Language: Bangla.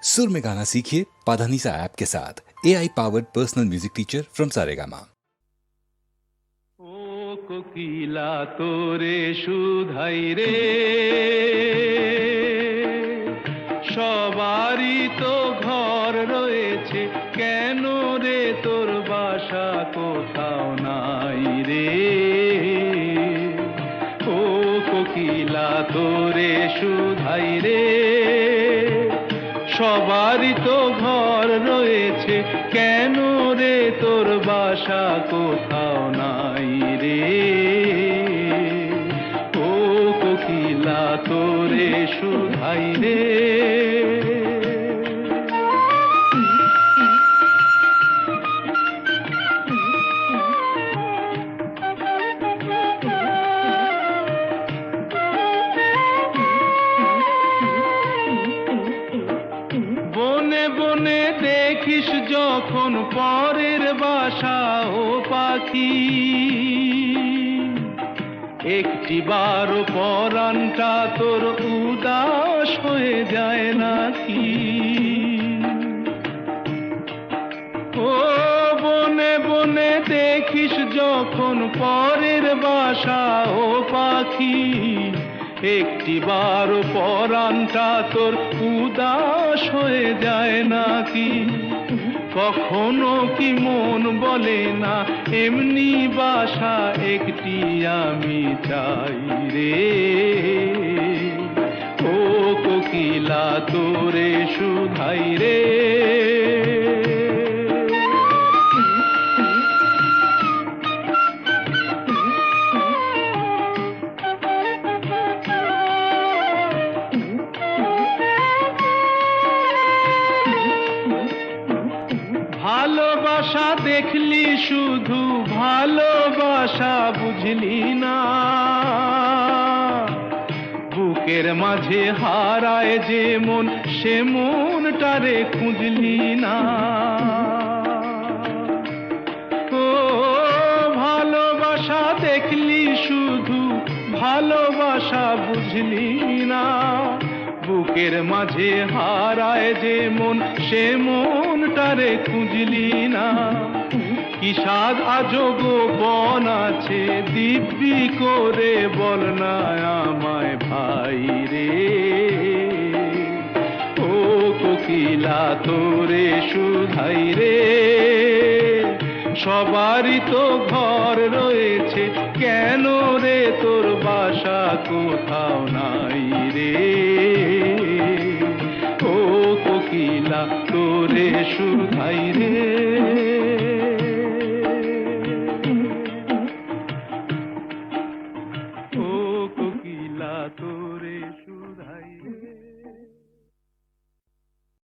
सुर में गाना सीखिए पाधानीसा ऐप के साथ। AI powered personal music teacher from Saregama. ও কোকিলা তোরে শুধাই রে, সবারই তো ঘর রয়েছে, কেন রে তোর বাসা কোথাও নাই রে। ও কোকিলা তোরে শুধাই রে, সবারই তো ঘর রয়েছে, কেন রে তোর বাসা কোথাও নাই রে। ও কোকিলা তোরে শুধাই রে। বনে বনে দেখিস যখন পরের বাসা ও পাখি, একটিবারও পরাণটা তোর উদাস হয়ে যায় নাকি। ও বনে বনে দেখিস যখন পরের বাসা ও পাখি, একটিবারও পরাণটা তোর উদাস হয়ে যায় নাকি। কখনো কি মন বলে না এমনি বাসা একটি আমি চাই রে। ও কোকিলা তোরে শুধাই রে। ভালোবাসা দেখলি শুধু, ভালোবাসা বুঝলি না, বুকের মাঝে হারায় যে মন, সে মনটারে খুঁজলি না। ও ভালোবাসা দেখলি শুধু, ভালোবাসা বুঝলি না, বুকের মাঝে হারায় যে মন, সে মনটারে খুঁজলি না। কি সাধ আজব বন আছে, দিব্যি করে বল না আমায় ভাই রে। ও কোকিলা তোরে শুধাই রে, সবারই তো ঘর রয়েছে, কেন রে তোর বাসা কোথাও নাই রে। ও কোকিলা তোরে শুধাই রে। ও কোকিলা তোরে শুধাই রে।